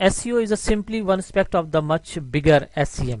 SEO is a simply one aspect of the much bigger SEM.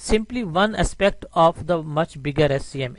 simply one aspect of the much bigger SEM.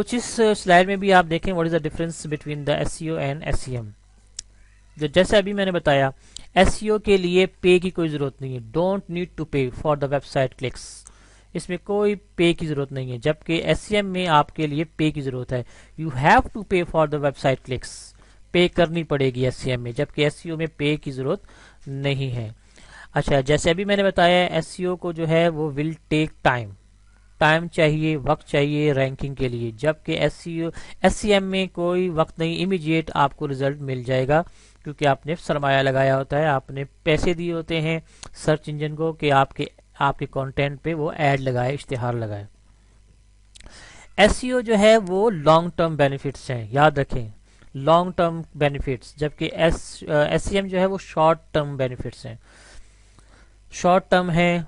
کچھ اس slide میں بھی آپ دیکھیں what is the difference between the S C O and S C M. جیسے ابھی میں نے بتایا ایس سی او کے لیے پے کی کوئی ضرورت نہیں ہے. Don't need to pay for the website clicks. اس میں کوئی پے کی ضرورت نہیں ہے. جبکہ ایس سی ایم میں آپ کے لیے پے کی ضرورت ہے. You have to pay for the website clicks. Pay کرنی پڑے گی ایس سی ایم میں, جبکہ ایس سی او میں پے کی ضرورت نہیں ہے. اچھا, جیسے ابھی میں نے بتایا ایس سی او کو جو ہے وہ ول ٹیک ٹائم چاہیے, وقت چاہیے رینکنگ کے لیے. جبکہ ایس سی ایم میں کوئی وقت نہیں, امیڈیٹ آپ کو ریزلٹ مل جائے گا, کیونکہ آپ نے سرمایہ لگایا ہوتا ہے, آپ نے پیسے دیے ہوتے ہیں سرچ انجن کو کہ آپ کے کنٹینٹ پہ وہ ایڈ لگائے, اشتہار لگائے. ایس سی او جو ہے وہ لانگ ٹرم بینیفٹس ہیں, یاد رکھیں لانگ ٹرم بینیفٹس. جبکہ ایس سی ایم جو ہے وہ شارٹ ٹرم بینیفٹس ہیں. شارٹ ٹرم ہے,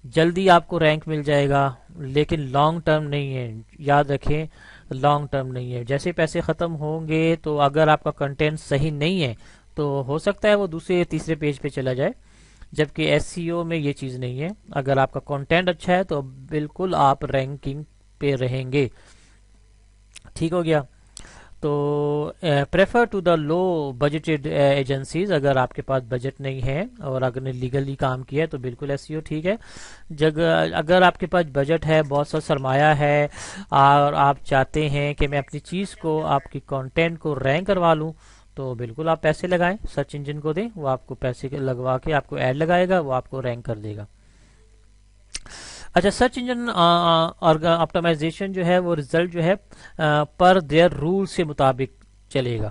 جلدی آپ کو رینک مل جائے گا, لیکن لانگ ٹرم نہیں ہے. یاد رکھیں لانگ ٹرم نہیں ہے. جیسے پیسے ختم ہوں گے تو اگر آپ کا کنٹینٹ صحیح نہیں ہے تو ہو سکتا ہے وہ دوسرے تیسرے پیج پہ چلا جائے. جبکہ ایس سی او میں یہ چیز نہیں ہے. اگر آپ کا کنٹینٹ اچھا ہے تو بالکل آپ رینکنگ پہ رہیں گے. ٹھیک ہو گیا. تو prefer to the low budgeted agencies. اگر آپ کے پاس بجٹ نہیں ہے اور اگر نے لیگلی کام کیا ہے تو بالکل ایس سی او ٹھیک ہے. اگر آپ کے پاس بجٹ ہے, بہت سا سرمایہ ہے اور آپ چاہتے ہیں کہ میں اپنی چیز کو, آپ کی کنٹینٹ کو رینک کروا لوں, تو بالکل آپ پیسے لگائیں, سرچ انجن کو دیں, وہ آپ کو پیسے لگوا کے آپ کو ایڈ لگائے گا, وہ آپ کو رینک کر دے گا. اچھا, سرچ انجن آپٹمائزیشن جو ہے وہ ریزلٹ جو ہے پر دیئر رول سے مطابق چلے گا.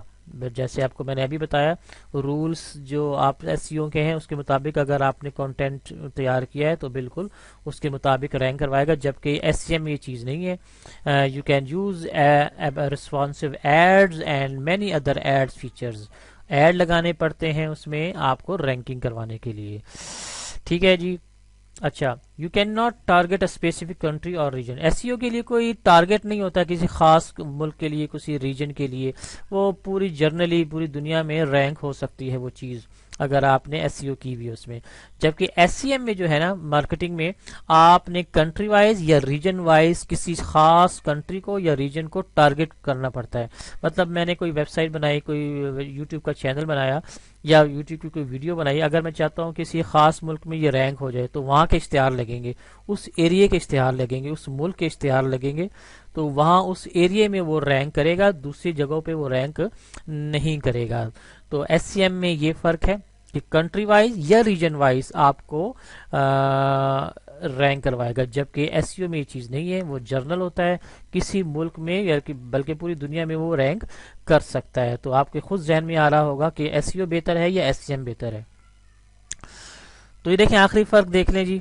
جیسے آپ کو میں نے ابھی بتایا رولز جو آپ ایس سی او کے ہیں اس کے مطابق اگر آپ نے کنٹینٹ تیار کیا ہے تو بالکل اس کے مطابق رینک کروائے گا. جبکہ ایس سی ایم میں یہ چیز نہیں ہے. You can use responsive ads and many other ad features. Ad لگانے پڑتے ہیں اس میں آپ کو رینکنگ کروانے کے لیے. ٹھیک ہے جی. اچھا, you can not target a specific country اور ریجن. ایس سی او کے لیے کوئی ٹارگیٹ نہیں ہوتا کسی خاص ملک کے لیے, کسی ریجن کے لیے. وہ پوری جرنلی پوری دنیا میں رینک ہو سکتی ہے وہ چیز اگر آپ نے ایس سی او کی ہوئی اس میں. جبکہ ایس سی ایم میں جو ہے نا مارکیٹنگ میں آپ نے کنٹری وائز یا ریجن وائز کسی خاص کنٹری کو یا ریجن کو ٹارگیٹ کرنا پڑتا ہے. مطلب میں نے کوئی ویب سائٹ بنائی, کوئی یوٹیوب کا چینل بنایا یا یوٹیوب کی کوئی ویڈیو بنائی, اگر میں چاہتا ہوں کسی خاص ملک میں یہ رینک ہو جائے تو وہاں کے اشتہار لگیں گے, اس ایریے کے اشتہار لگیں گے, اس ملک کے اشتہار لگیں گے, تو وہاں اس ایریے میں وہ رینک کرے گا, دوسری جگہوں پہ وہ رینک نہیں کرے گا. تو ایس سی ایم میں یہ فرق ہے کہ کنٹری وائز یا ریجن وائز آپ کو رینک کروائے گا. جبکہ ایس سی او میں یہ چیز نہیں ہے, وہ جرنل ہوتا ہے, کسی ملک میں یا بلکہ پوری دنیا میں وہ رینک کر سکتا ہے. تو آپ کے خود ذہن میں آ رہا ہوگا کہ ایس سی او بہتر ہے یا ایس سی ایم بہتر ہے. تو یہ دیکھیں آخری فرق دیکھ لیں جی,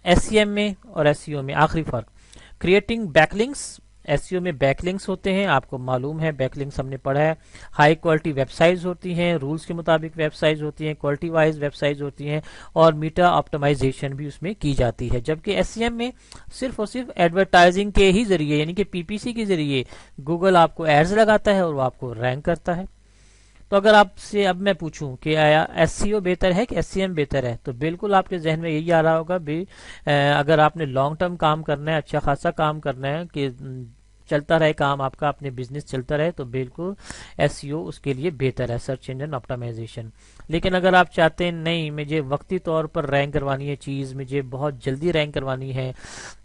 ایس سی ایم میں اور ایس سی او میں آخری فرق. Creating back links. S C او میں بیک لنکس ہوتے ہیں, آپ کو معلوم ہے بیک لنکس ہم نے پڑھا ہے. ہائی کوالٹی ویب سائٹس ہوتی ہیں, رولز کے مطابق ویب سائٹس ہوتی ہیں, کوالٹی وائز ویب سائٹس ہوتی ہیں, اور میٹا آپٹمائزیشن بھی اس میں کی جاتی ہے. جبکہ ایس سی ایم میں صرف اور صرف ایڈورٹائزنگ کے ہی ذریعے یعنی کہ پی پی سی کے ذریعے گوگل آپ کو ایڈز لگاتا ہے اور وہ آپ کو رینک کرتا ہے. تو اگر آپ سے اب میں پوچھوں کہ آیا ایس سی او بہتر ہے کہ ایس سی ایم بہتر ہے, تو بالکل آپ کے ذہن میں یہی آ رہا ہوگا بھی اگر آپ نے لانگ ٹرم کام کرنا ہے, اچھا خاصا کام کرنا ہے کہ چلتا رہے کام آپ کا, اپنے بزنس چلتا رہے, تو بالکل ایس سی او اس کے لیے بہتر ہے, سرچ انجن آپٹمائزیشن. لیکن اگر آپ چاہتے ہیں نہیں مجھے وقتی طور پر رینک کروانی ہے چیز, مجھے بہت جلدی رینک کروانی ہے,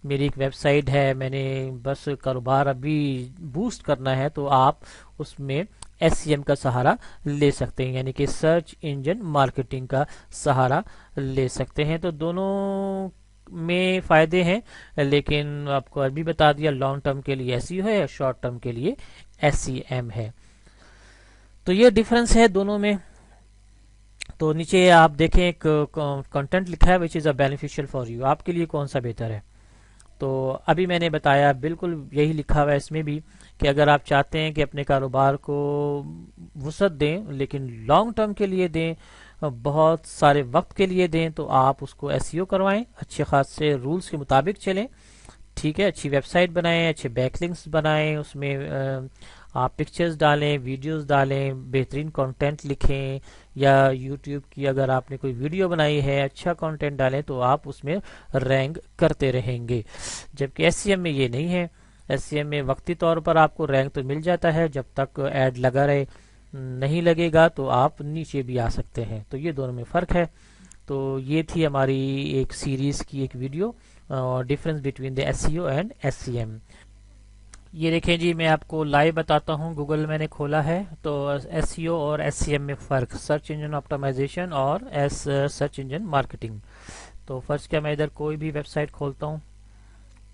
میری ایک ویب سائٹ ہے, میں نے بس کاروبار ابھی بوسٹ کرنا ہے, تو آپ اس میں ایس سی ایم کا سہارا لے سکتے ہیں, یعنی کہ سرچ انجن مارکیٹنگ کا سہارا لے سکتے ہیں. تو دونوں میں فائدے ہیں, لیکن آپ کو ابھی بتا دیا لانگ ٹرم کے لیے ایس سی او ہے اور شارٹ ٹرم کے لیے ایس سی ایم ہے. تو یہ ڈفرنس ہے دونوں میں. تو نیچے آپ دیکھیں ایک کنٹینٹ لکھا ہے وچ از اے بینیفیشیل فار یو, آپ کے لیے کون سا بہتر ہے. تو ابھی میں نے بتایا بالکل یہی لکھا ہوا ہے اس میں بھی کہ اگر آپ چاہتے ہیں کہ اپنے کاروبار کو وسعت دیں لیکن لانگ ٹرم کے لیے دیں, بہت سارے وقت کے لیے دیں, تو آپ اس کو ایس ای او کروائیں, اچھے خاصے رولز کے مطابق چلیں. ٹھیک ہے, اچھی ویب سائٹ بنائیں, اچھے بیک لنکس بنائیں, اس میں آپ پکچرز ڈالیں, ویڈیوز ڈالیں, بہترین کنٹینٹ لکھیں, یا یوٹیوب کی اگر آپ نے کوئی ویڈیو بنائی ہے اچھا کنٹینٹ ڈالیں تو آپ اس میں رینک کرتے رہیں گے. جبکہ ایس سی ایم میں یہ نہیں ہے. SEM میں وقتی طور پر آپ کو رینک تو مل جاتا ہے جب تک ایڈ لگا رہے، نہیں لگے گا تو آپ نیچے بھی آ سکتے ہیں. تو یہ دونوں میں فرق ہے. تو یہ تھی ہماری ایک سیریز کی ایک video, difference between the SEO and SEM. یہ دیکھیں جی، میں آپ کو لائیو بتاتا ہوں. گوگل میں نے کھولا ہے تو SEO اور SEM میں فرق، سرچ انجن آپٹیمائزیشن اور سرچ انجن مارکیٹنگ. تو فرض کیا میں ادھر کوئی بھی ویب سائٹ کھولتا ہوں،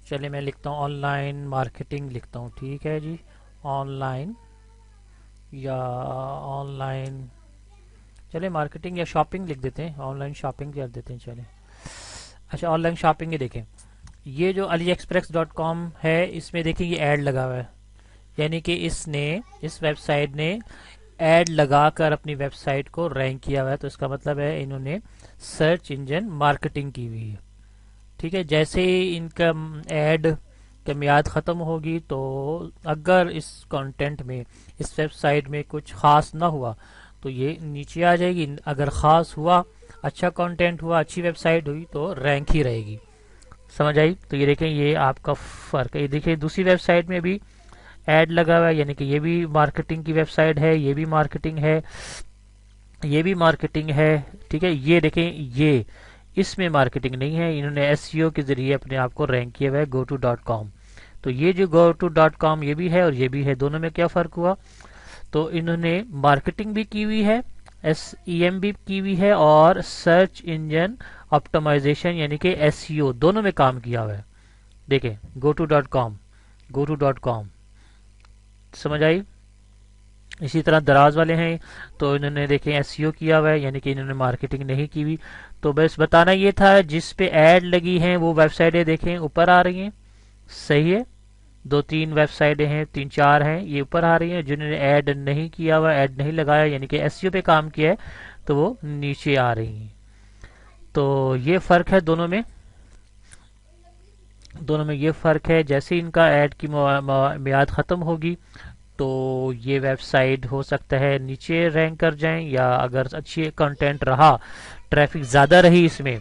چلے میں لکھتا ہوں آن لائن مارکیٹنگ لکھتا ہوں. ٹھیک ہے جی، آن لائن یا آن لائن، چلے مارکیٹنگ یا شاپنگ لکھ دیتے ہیں، آن لائن شاپنگ کر دیتے ہیں. چلے اچھا، آن لائن شاپنگ یہ دیکھیں، یہ جو AliExpress.com ہے اس میں دیکھیں یہ ایڈ لگا ہوا ہے، یعنی کہ اس ویب سائٹ نے ایڈ لگا کر اپنی ویب سائٹ کو رینک کیا ہوا ہے. تو اس کا مطلب ہے انہوں نے سرچ انجن مارکیٹنگ کی ہوئی ہے. ٹھیک ہے، جیسے ہی ان کا ایڈ کی میعاد ختم ہوگی تو اگر اس کانٹینٹ میں، اس ویب سائٹ میں کچھ خاص نہ ہوا تو یہ نیچے آ جائے گی. اگر خاص ہوا، اچھا کانٹینٹ ہوا، اچھی ویب سائٹ ہوئی تو رینک ہی رہے گی. سمجھ آئی؟ تو یہ دیکھیں یہ آپ کا فرق ہے. یہ دیکھیں دوسری ویب سائٹ میں بھی ایڈ لگا ہوا ہے، یعنی کہ یہ بھی مارکیٹنگ کی ویب سائٹ ہے، یہ بھی مارکیٹنگ ہے، یہ بھی مارکیٹنگ ہے. ٹھیک ہے، یہ دیکھیں یہ اس میں مارکیٹنگ نہیں ہے، انہوں نے SEO کے ذریعے اپنے آپ کو رینک کیا ہوا ہے goto.com. تو یہ جو goto.com یہ بھی ہے اور یہ بھی ہے، دونوں میں کیا فرق ہوا؟ تو انہوں نے مارکیٹنگ بھی کی ہوئی ہے، SEM بھی کی ہوئی ہے، اور سرچ انجن آپٹیمائزیشن یعنی کہ SEO دونوں میں کام کیا ہوا ہے. دیکھیں goto.com سمجھ آئی؟ اسی طرح دراز والے ہیں تو انہوں نے دیکھیں SEO کیا ہوا ہے، یعنی کہ انہوں نے مارکیٹنگ نہیں کی ہوئی. تو بس بتانا یہ تھا، جس پہ ایڈ لگی ہیں وہ ویب سائٹیں دیکھیں اوپر آ رہی ہیں. صحیح ہے، 2-3 ویب سائٹیں ہیں، 3-4 ہیں، یہ اوپر آ رہی ہیں. جنہوں نے ایڈ نہیں کیا ہوا، ایڈ نہیں لگایا، یعنی کہ SEO پہ کام کیا ہے، تو وہ نیچے آ رہی ہیں. تو یہ فرق ہے دونوں میں یہ فرق ہے. جیسے ان کا ایڈ کی میعاد ختم ہوگی تو یہ ویب سائٹ ہو سکتا ہے نیچے رینک کر جائیں، یا اگر اچھی کنٹینٹ رہا، ٹریفک زیادہ رہی اس میں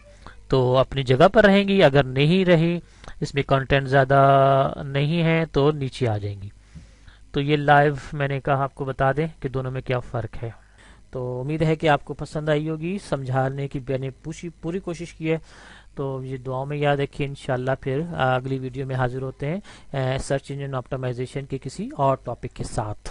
تو اپنی جگہ پر رہیں گی، اگر نہیں رہی، اس میں کنٹینٹ زیادہ نہیں ہے تو نیچے آ جائیں گی. تو یہ لائیو میں نے کہا آپ کو بتا دیں کہ دونوں میں کیا فرق ہے. تو امید ہے کہ آپ کو پسند آئی ہوگی، سمجھانے کی میں نے پوری کوشش کی ہے. تو یہ دعاؤں میں یاد رکھیے. انشاءاللہ پھر اگلی ویڈیو میں حاضر ہوتے ہیں سرچ انجن آپٹیمائزیشن کے کسی اور ٹاپک کے ساتھ.